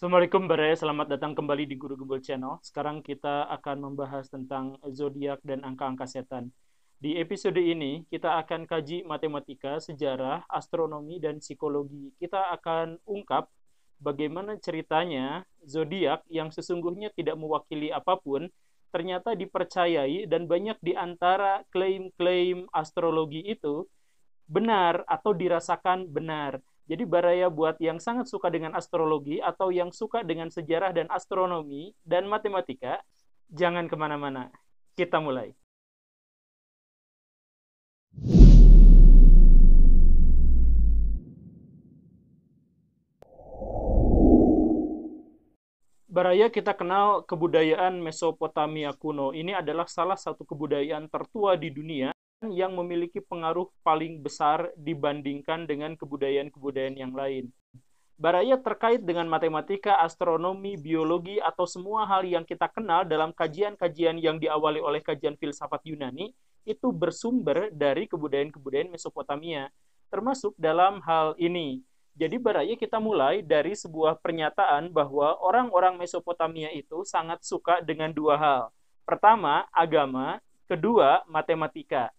Assalamualaikum Bare, selamat datang kembali di Guru Gembul Channel. Sekarang kita akan membahas tentang zodiak dan angka-angka setan. Di episode ini kita akan kaji matematika, sejarah, astronomi, dan psikologi. Kita akan ungkap bagaimana ceritanya zodiak yang sesungguhnya tidak mewakili apapun ternyata dipercayai, dan banyak di antara klaim-klaim astrologi itu benar atau dirasakan benar. Jadi Baraya buat yang sangat suka dengan astrologi atau yang suka dengan sejarah dan astronomi dan matematika, jangan kemana-mana. Kita mulai. Baraya kita kenal kebudayaan Mesopotamia kuno. Ini adalah salah satu kebudayaan tertua di dunia yang memiliki pengaruh paling besar dibandingkan dengan kebudayaan-kebudayaan yang lain. Baraya terkait dengan matematika, astronomi, biologi, atau semua hal yang kita kenal dalam kajian-kajian yang diawali oleh kajian filsafat Yunani, itu bersumber dari kebudayaan-kebudayaan Mesopotamia, termasuk dalam hal ini. Jadi Baraya kita mulai dari sebuah pernyataan bahwa orang-orang Mesopotamia itu sangat suka dengan dua hal. Pertama, agama, kedua, matematika.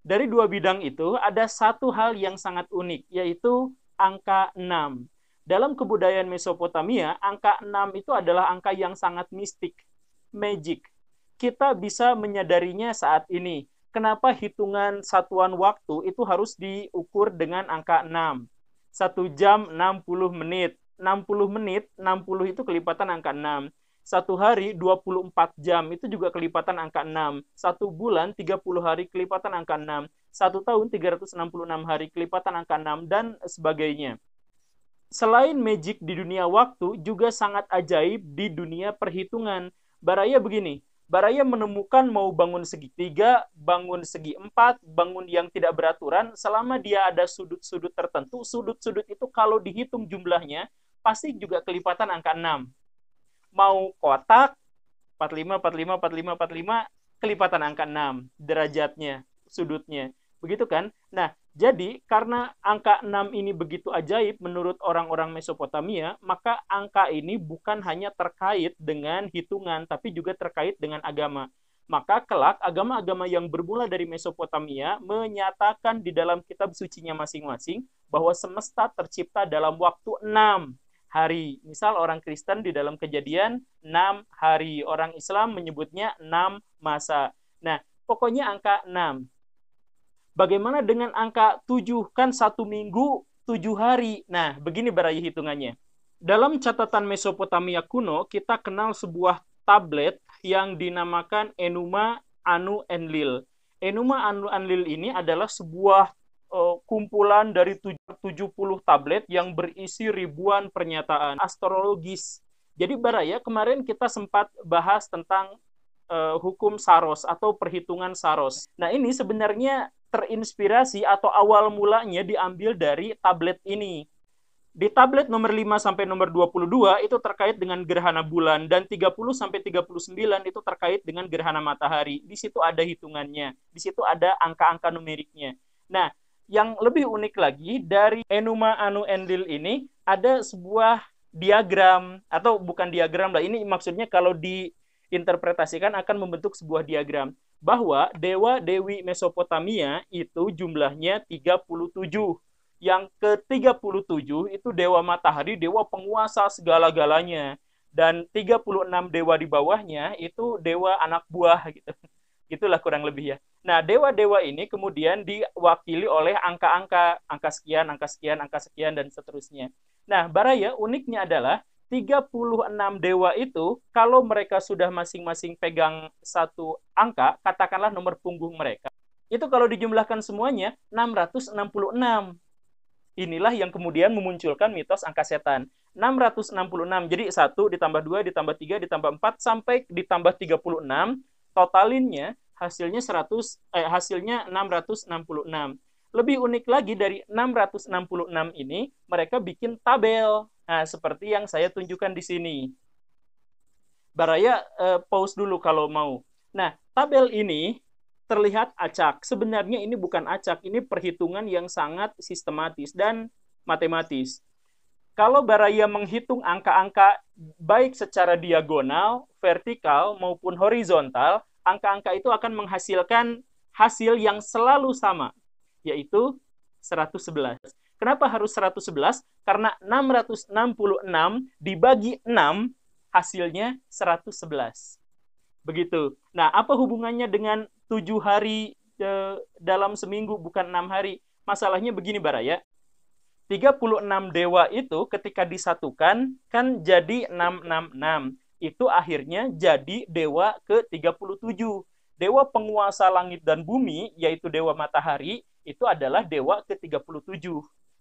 Dari dua bidang itu ada satu hal yang sangat unik, yaitu angka 6. Dalam kebudayaan Mesopotamia, angka 6 itu adalah angka yang sangat mistik, magic. Kita bisa menyadarinya saat ini. Kenapa hitungan satuan waktu itu harus diukur dengan angka 6? 1 jam 60 menit. 60 menit, 60 itu kelipatan angka 6. Satu hari 24 jam itu juga kelipatan angka 6. Satu bulan 30 hari kelipatan angka 6. Satu tahun 366 hari kelipatan angka 6 dan sebagainya. Selain magic di dunia waktu, juga sangat ajaib di dunia perhitungan. Baraya begini, Baraya menemukan mau bangun segi 3, bangun segi 4, bangun yang tidak beraturan, selama dia ada sudut-sudut tertentu, sudut-sudut itu kalau dihitung jumlahnya, pasti juga kelipatan angka 6. Mau kotak, 45, 45, 45, 45, kelipatan angka 6, derajatnya, sudutnya. Begitu kan? Nah, jadi karena angka 6 ini begitu ajaib menurut orang-orang Mesopotamia, maka angka ini bukan hanya terkait dengan hitungan, tapi juga terkait dengan agama. Maka kelak agama-agama yang bermula dari Mesopotamia menyatakan di dalam kitab sucinya masing-masing bahwa semesta tercipta dalam waktu 6 hari. Misal orang Kristen di dalam Kejadian 6 hari, orang Islam menyebutnya 6 masa. Nah, pokoknya angka 6. Bagaimana dengan angka 7? Kan 1 minggu 7 hari. Nah, begini Baraya hitungannya. Dalam catatan Mesopotamia kuno, kita kenal sebuah tablet yang dinamakan Enuma Anu Enlil. Enuma Anu Enlil ini adalah sebuah kumpulan dari 70 tablet yang berisi ribuan pernyataan astrologis. Jadi Baraya, kemarin kita sempat bahas tentang hukum Saros atau perhitungan Saros. Nah, ini sebenarnya terinspirasi atau awal mulanya diambil dari tablet ini. Di tablet nomor 5 sampai nomor 22 itu terkait dengan gerhana bulan, dan 30 sampai 39 itu terkait dengan gerhana matahari. Di situ ada hitungannya, di situ ada angka-angka numeriknya. Nah, yang lebih unik lagi dari Enuma Anu Enlil ini ada sebuah diagram, atau bukan diagram lah, ini maksudnya kalau diinterpretasikan akan membentuk sebuah diagram bahwa dewa-dewi Mesopotamia itu jumlahnya 37. Yang ke-37 itu dewa matahari, dewa penguasa segala-galanya. Dan 36 dewa di bawahnya itu dewa anak buah gitu. Itulah kurang lebih ya. Nah, dewa-dewa ini kemudian diwakili oleh angka-angka, angka sekian, angka sekian, angka sekian, dan seterusnya. Nah, Baraya uniknya adalah 36 dewa itu, kalau mereka sudah masing-masing pegang satu angka, katakanlah nomor punggung mereka, itu kalau dijumlahkan semuanya 666. Inilah yang kemudian memunculkan mitos angka setan. 666. Jadi 1 ditambah 2 ditambah 3 ditambah 4 sampai ditambah 36, totalinnya hasilnya 666. Lebih unik lagi, dari 666 ini mereka bikin tabel. Nah, seperti yang saya tunjukkan di sini. Baraya pause dulu kalau mau. Nah, tabel ini terlihat acak. Sebenarnya ini bukan acak, ini perhitungan yang sangat sistematis dan matematis. Kalau Baraya menghitung angka-angka baik secara diagonal, vertikal, maupun horizontal, angka-angka itu akan menghasilkan hasil yang selalu sama, yaitu 111. Kenapa harus 111? Karena 666 dibagi 6 hasilnya 111. Begitu. Nah, apa hubungannya dengan 7 hari dalam seminggu bukan 6 hari? Masalahnya begini Baraya, 36 dewa itu ketika disatukan kan jadi 666. Itu akhirnya jadi dewa ke-37. Dewa penguasa langit dan bumi, yaitu dewa matahari, itu adalah dewa ke-37.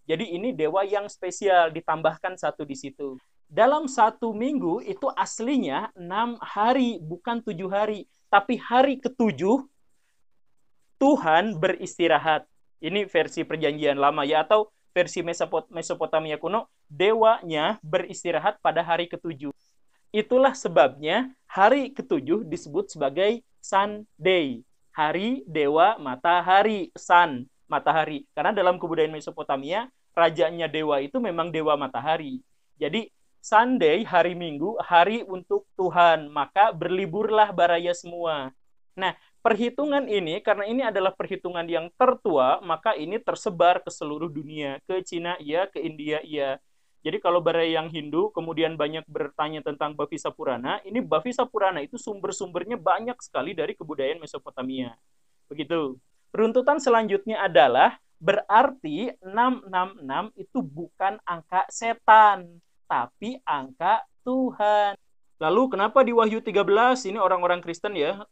Jadi ini dewa yang spesial, ditambahkan satu di situ. Dalam satu minggu itu aslinya 6 hari, bukan 7 hari. Tapi hari ke-7, Tuhan beristirahat. Ini versi perjanjian lama ya, atau versi Mesopotamia kuno, dewanya beristirahat pada hari ke-7. Itulah sebabnya hari ke-7 disebut sebagai Sunday. Hari dewa matahari, sun, matahari. Karena dalam kebudayaan Mesopotamia, rajanya dewa itu memang dewa matahari. Jadi Sunday, hari Minggu, hari untuk Tuhan. Maka berliburlah Baraya semua. Nah, perhitungan ini, karena ini adalah perhitungan yang tertua, maka ini tersebar ke seluruh dunia. Ke Cina iya, ke India iya. Jadi kalau Baraya yang Hindu, kemudian banyak bertanya tentang Bhavisa Purana, ini Bhavisa Purana itu sumber-sumbernya banyak sekali dari kebudayaan Mesopotamia. Begitu. Runtutan selanjutnya adalah, berarti 666 itu bukan angka setan, tapi angka Tuhan. Lalu kenapa di Wahyu 13, ini orang-orang Kristen ya,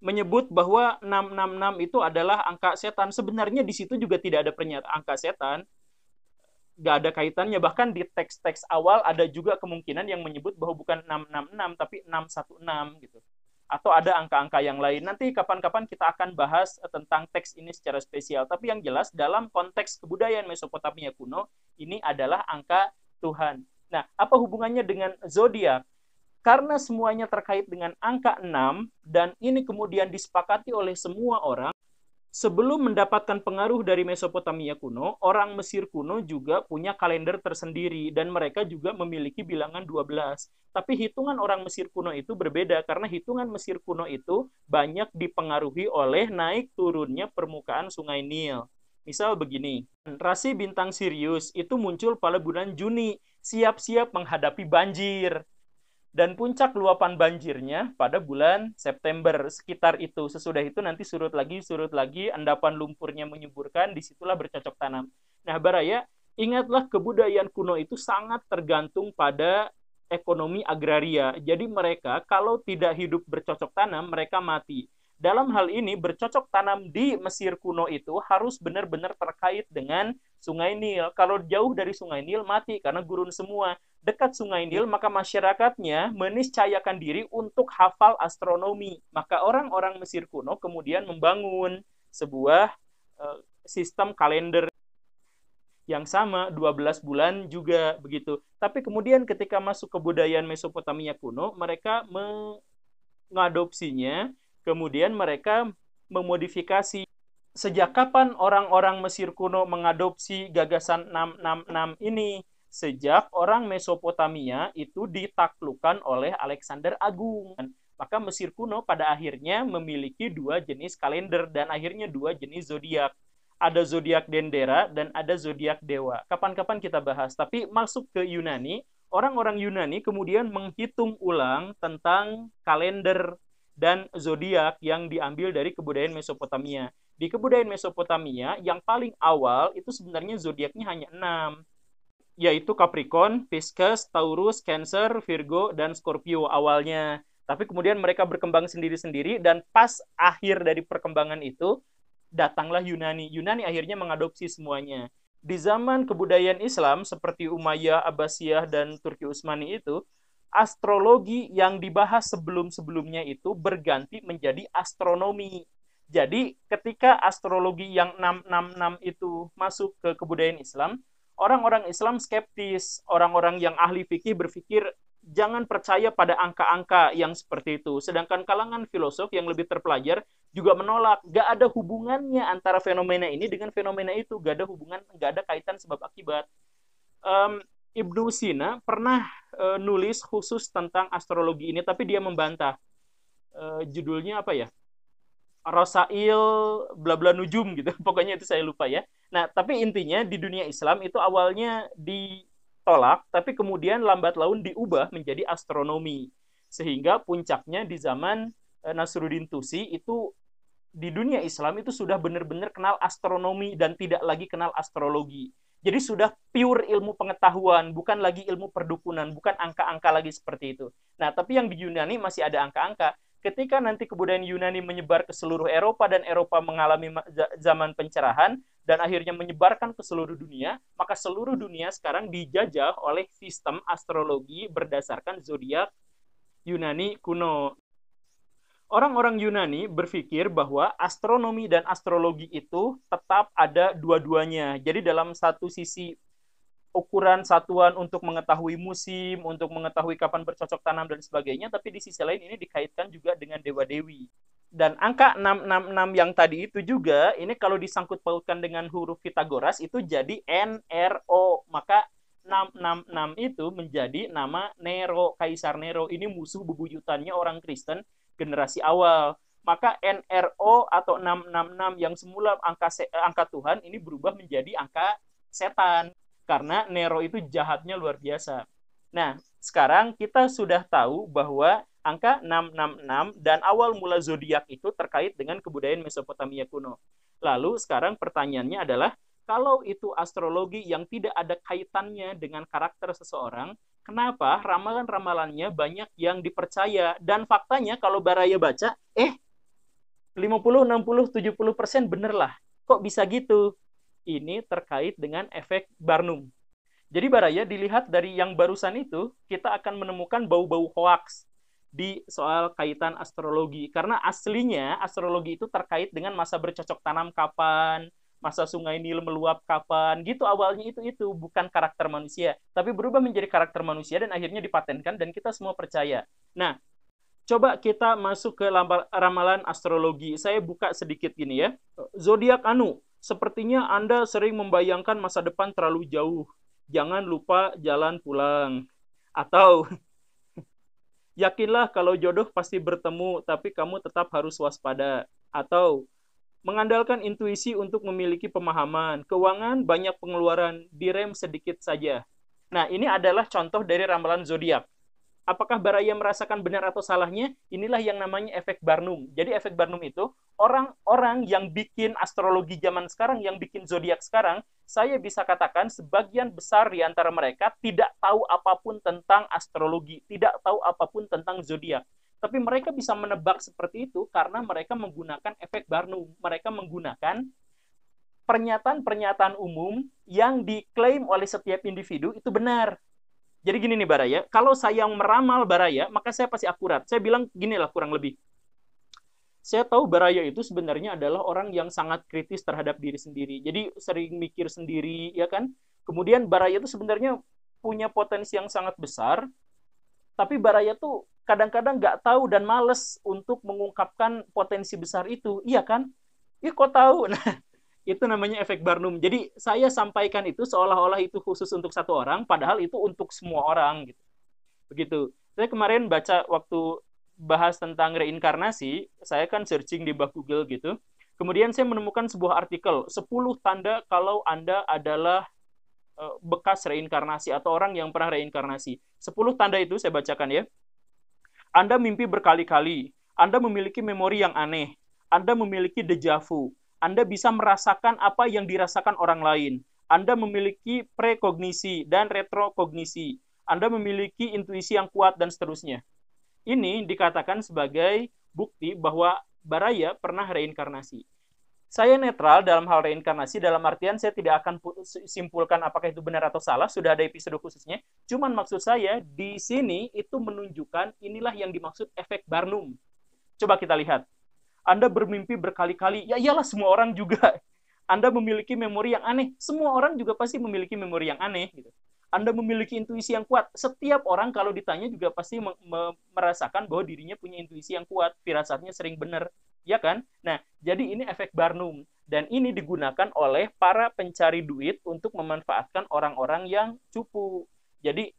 menyebut bahwa 666 itu adalah angka setan. Sebenarnya di situ juga tidak ada pernyataan angka setan. Nggak ada kaitannya. Bahkan di teks-teks awal ada juga kemungkinan yang menyebut bahwa bukan 666, tapi 616 gitu. Atau ada angka-angka yang lain. Nanti kapan-kapan kita akan bahas tentang teks ini secara spesial. Tapi yang jelas dalam konteks kebudayaan Mesopotamia kuno, ini adalah angka Tuhan. Nah, apa hubungannya dengan zodiak? Karena semuanya terkait dengan angka 6, dan ini kemudian disepakati oleh semua orang, sebelum mendapatkan pengaruh dari Mesopotamia kuno, orang Mesir kuno juga punya kalender tersendiri, dan mereka juga memiliki bilangan 12. Tapi hitungan orang Mesir kuno itu berbeda, karena hitungan Mesir kuno itu banyak dipengaruhi oleh naik turunnya permukaan sungai Nil. Misal begini, rasi bintang Sirius itu muncul pada bulan Juni, siap-siap menghadapi banjir. Dan puncak luapan banjirnya pada bulan September, sekitar itu. Sesudah itu nanti surut lagi, endapan lumpurnya menyuburkan, disitulah bercocok tanam. Nah, Baraya, ingatlah kebudayaan kuno itu sangat tergantung pada ekonomi agraria. Jadi mereka kalau tidak hidup bercocok tanam, mereka mati. Dalam hal ini, bercocok tanam di Mesir kuno itu harus benar-benar terkait dengan Sungai Nil. Kalau jauh dari Sungai Nil, mati karena gurun semua. Dekat Sungai Nil, maka masyarakatnya meniscayakan diri untuk hafal astronomi. Maka orang-orang Mesir kuno kemudian membangun sebuah sistem kalender yang sama, 12 bulan juga begitu. Tapi kemudian ketika masuk kebudayaan Mesopotamia kuno, mereka mengadopsinya, kemudian mereka memodifikasi. Sejak kapan orang-orang Mesir kuno mengadopsi gagasan 666 ini? Sejak orang Mesopotamia itu ditaklukkan oleh Alexander Agung. Maka Mesir kuno pada akhirnya memiliki dua jenis kalender dan akhirnya dua jenis zodiak. Ada zodiak Dendera dan ada zodiak Dewa. Kapan-kapan kita bahas. Tapi masuk ke Yunani, orang-orang Yunani kemudian menghitung ulang tentang kalender dan zodiak yang diambil dari kebudayaan Mesopotamia. Di kebudayaan Mesopotamia, yang paling awal itu sebenarnya zodiaknya hanya 6, yaitu Capricorn, Pisces, Taurus, Cancer, Virgo, dan Scorpio awalnya. Tapi kemudian mereka berkembang sendiri-sendiri, dan pas akhir dari perkembangan itu, datanglah Yunani. Yunani akhirnya mengadopsi semuanya. Di zaman kebudayaan Islam, seperti Umayyah, Abbasiyah, dan Turki Utsmani itu, astrologi yang dibahas sebelum-sebelumnya itu berganti menjadi astronomi. Jadi ketika astrologi yang 666 itu masuk ke kebudayaan Islam, orang-orang Islam skeptis, orang-orang yang ahli fikih berpikir jangan percaya pada angka-angka yang seperti itu. Sedangkan kalangan filosof yang lebih terpelajar juga menolak, gak ada hubungannya antara fenomena ini dengan fenomena itu, gak ada hubungan, gak ada kaitan sebab akibat. Ibnu Sina pernah nulis khusus tentang astrologi ini, tapi dia membantah. Judulnya apa ya? Rosail bla bla nujum gitu. Pokoknya itu saya lupa ya. Nah, tapi intinya di dunia Islam itu awalnya ditolak, tapi kemudian lambat laun diubah menjadi astronomi. Sehingga puncaknya di zaman Nasruddin Tusi itu di dunia Islam itu sudah benar-benar kenal astronomi dan tidak lagi kenal astrologi. Jadi sudah pure ilmu pengetahuan, bukan lagi ilmu perdukunan, bukan angka-angka lagi seperti itu. Nah, tapi yang di Yunani masih ada angka-angka. Ketika nanti kebudayaan Yunani menyebar ke seluruh Eropa dan Eropa mengalami zaman pencerahan dan akhirnya menyebarkan ke seluruh dunia, maka seluruh dunia sekarang dijajah oleh sistem astrologi berdasarkan zodiak Yunani kuno. Orang-orang Yunani berpikir bahwa astronomi dan astrologi itu tetap ada dua-duanya. Jadi dalam satu sisi ukuran satuan untuk mengetahui musim, untuk mengetahui kapan bercocok tanam dan sebagainya, tapi di sisi lain ini dikaitkan juga dengan dewa-dewi. Dan angka 666 yang tadi itu juga, ini kalau disangkut pautkan dengan huruf Pitagoras, itu jadi NRO. Maka 666 itu menjadi nama Nero, Kaisar Nero. Ini musuh bebuyutannya orang Kristen generasi awal. Maka NRO atau 666 yang semula angka Tuhan ini berubah menjadi angka setan. Karena Nero itu jahatnya luar biasa. Nah, sekarang kita sudah tahu bahwa angka 666 dan awal mula zodiak itu terkait dengan kebudayaan Mesopotamia kuno. Lalu sekarang pertanyaannya adalah, kalau itu astrologi yang tidak ada kaitannya dengan karakter seseorang, kenapa ramalan-ramalannya banyak yang dipercaya? Dan faktanya kalau Baraya baca, 50, 60, 70% bener lah. Kok bisa gitu? Ini terkait dengan efek Barnum. Jadi Baraya, dilihat dari yang barusan itu, kita akan menemukan bau-bau hoaks di soal kaitan astrologi. Karena aslinya astrologi itu terkait dengan masa bercocok tanam kapan, masa sungai Nil meluap kapan, gitu awalnya itu bukan karakter manusia, tapi berubah menjadi karakter manusia dan akhirnya dipatenkan dan kita semua percaya. Nah, coba kita masuk ke ramalan astrologi. Saya buka sedikit gini ya. Zodiak Anu, sepertinya Anda sering membayangkan masa depan terlalu jauh. Jangan lupa jalan pulang. Atau yakinlah kalau jodoh pasti bertemu, tapi kamu tetap harus waspada. Atau mengandalkan intuisi untuk memiliki pemahaman. Keuangan banyak pengeluaran, direm sedikit saja. Nah, ini adalah contoh dari ramalan zodiak. Apakah Baraya merasakan benar atau salahnya? Inilah yang namanya efek Barnum. Jadi efek Barnum itu orang-orang yang bikin astrologi zaman sekarang, yang bikin zodiak sekarang, saya bisa katakan sebagian besar di antara mereka tidak tahu apapun tentang astrologi, tidak tahu apapun tentang zodiak. Tapi mereka bisa menebak seperti itu karena mereka menggunakan efek Barnum. Mereka menggunakan pernyataan-pernyataan umum yang diklaim oleh setiap individu itu benar. Jadi gini nih Baraya, kalau saya meramal Baraya, maka saya pasti akurat. Saya bilang gini lah kurang lebih. Saya tahu Baraya itu sebenarnya adalah orang yang sangat kritis terhadap diri sendiri. Jadi sering mikir sendiri, ya kan? Kemudian Baraya itu sebenarnya punya potensi yang sangat besar, tapi Baraya tuh kadang-kadang nggak tahu dan males untuk mengungkapkan potensi besar itu. Iya kan? Ih kok tahu? Nah, itu namanya efek Barnum. Jadi saya sampaikan itu seolah-olah itu khusus untuk satu orang, padahal itu untuk semua orang gitu. Begitu. Saya kemarin baca waktu bahas tentang reinkarnasi, saya kan searching di bawah Google gitu. Kemudian saya menemukan sebuah artikel, 10 tanda kalau Anda adalah bekas reinkarnasi atau orang yang pernah reinkarnasi. 10 tanda itu saya bacakan ya. Anda mimpi berkali-kali, Anda memiliki memori yang aneh, Anda memiliki dejavu, Anda bisa merasakan apa yang dirasakan orang lain, Anda memiliki prekognisi dan retrokognisi, Anda memiliki intuisi yang kuat dan seterusnya. Ini dikatakan sebagai bukti bahwa Baraya pernah reinkarnasi. Saya netral dalam hal reinkarnasi, dalam artian saya tidak akan simpulkan apakah itu benar atau salah, sudah ada episode khususnya. Cuman maksud saya, di sini itu menunjukkan inilah yang dimaksud efek Barnum. Coba kita lihat. Anda bermimpi berkali-kali, ya iyalah semua orang juga. Anda memiliki memori yang aneh, semua orang juga pasti memiliki memori yang aneh. Gitu. Anda memiliki intuisi yang kuat, setiap orang kalau ditanya juga pasti merasakan bahwa dirinya punya intuisi yang kuat, firasatnya sering benar. Ya kan? Nah, jadi ini efek Barnum. Dan ini digunakan oleh para pencari duit untuk memanfaatkan orang-orang yang cupu. Jadi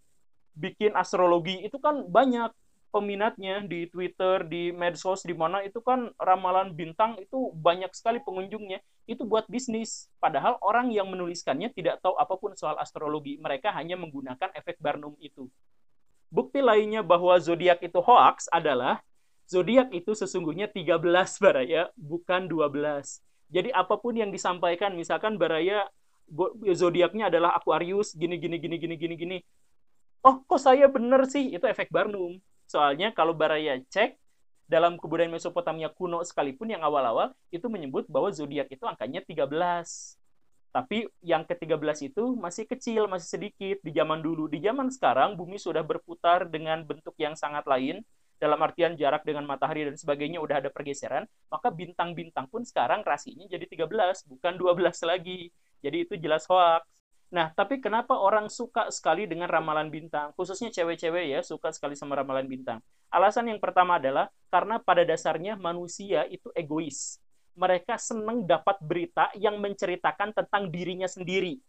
bikin astrologi itu kan banyak peminatnya di Twitter, di medsos, di mana itu kan ramalan bintang itu banyak sekali pengunjungnya. Itu buat bisnis. Padahal orang yang menuliskannya tidak tahu apapun soal astrologi. Mereka hanya menggunakan efek Barnum itu. Bukti lainnya bahwa zodiak itu hoax adalah zodiak itu sesungguhnya 13 Baraya, bukan 12. Jadi apapun yang disampaikan, misalkan Baraya zodiaknya adalah Aquarius, gini gini gini gini gini gini. Oh, kok saya bener sih? Itu efek Barnum. Soalnya kalau Baraya cek, dalam kebudayaan Mesopotamia kuno sekalipun yang awal-awal, itu menyebut bahwa zodiak itu angkanya 13. Tapi yang ke-13 itu masih kecil, masih sedikit di zaman dulu. Di zaman sekarang, bumi sudah berputar dengan bentuk yang sangat lain, dalam artian jarak dengan matahari dan sebagainya udah ada pergeseran, maka bintang-bintang pun sekarang rasinya jadi 13, bukan 12 lagi. Jadi itu jelas hoax. Nah, tapi kenapa orang suka sekali dengan ramalan bintang? Khususnya cewek-cewek ya, suka sekali sama ramalan bintang. Alasan yang pertama adalah karena pada dasarnya manusia itu egois. Mereka senang dapat berita yang menceritakan tentang dirinya sendiri.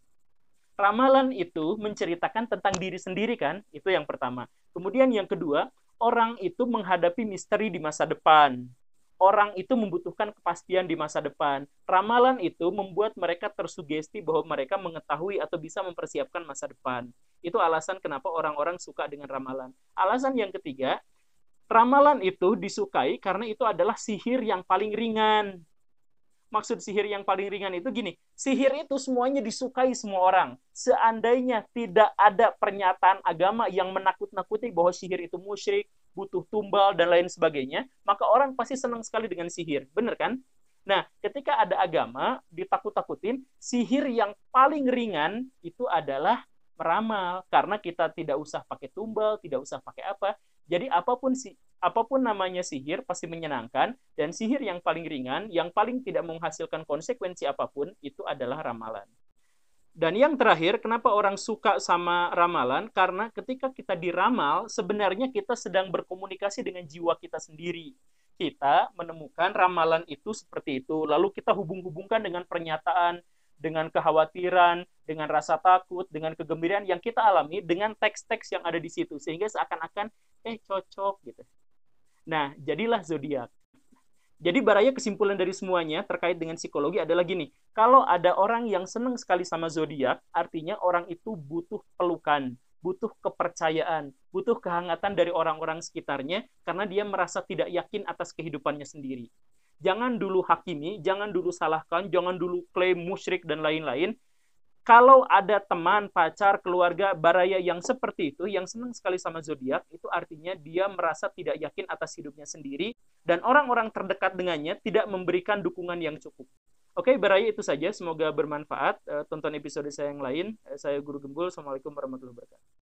Ramalan itu menceritakan tentang diri sendiri kan? Itu yang pertama. Kemudian yang kedua, orang itu menghadapi misteri di masa depan. Orang itu membutuhkan kepastian di masa depan. Ramalan itu membuat mereka tersugesti bahwa mereka mengetahui atau bisa mempersiapkan masa depan. Itu alasan kenapa orang-orang suka dengan ramalan. Alasan yang ketiga, ramalan itu disukai karena itu adalah sihir yang paling ringan. Maksud sihir yang paling ringan itu gini, sihir itu semuanya disukai semua orang. Seandainya tidak ada pernyataan agama yang menakut-nakuti bahwa sihir itu musyrik, butuh tumbal, dan lain sebagainya, maka orang pasti senang sekali dengan sihir. Benar kan? Nah, ketika ada agama, ditakut-takutin, sihir yang paling ringan itu adalah meramal. Karena kita tidak usah pakai tumbal, tidak usah pakai apa. Jadi apapun namanya sihir pasti menyenangkan, dan sihir yang paling ringan, yang paling tidak menghasilkan konsekuensi apapun, itu adalah ramalan. Dan yang terakhir, kenapa orang suka sama ramalan? Karena ketika kita diramal, sebenarnya kita sedang berkomunikasi dengan jiwa kita sendiri. Kita menemukan ramalan itu seperti itu, lalu kita hubung-hubungkan dengan pernyataan, dengan kekhawatiran, dengan rasa takut, dengan kegembiraan yang kita alami dengan teks-teks yang ada di situ, sehingga seakan-akan cocok gitu. Nah, jadilah zodiak. Jadi Baraya kesimpulan dari semuanya terkait dengan psikologi adalah gini, kalau ada orang yang senang sekali sama zodiak, artinya orang itu butuh pelukan, butuh kepercayaan, butuh kehangatan dari orang-orang sekitarnya karena dia merasa tidak yakin atas kehidupannya sendiri. Jangan dulu hakimi, jangan dulu salahkan, jangan dulu klaim musyrik dan lain-lain. Kalau ada teman, pacar, keluarga, Baraya yang seperti itu, yang senang sekali sama zodiak, itu artinya dia merasa tidak yakin atas hidupnya sendiri, dan orang-orang terdekat dengannya tidak memberikan dukungan yang cukup. Oke, Baraya itu saja. Semoga bermanfaat. Tonton episode saya yang lain. Saya Guru Gembul. Assalamualaikum warahmatullahi wabarakatuh.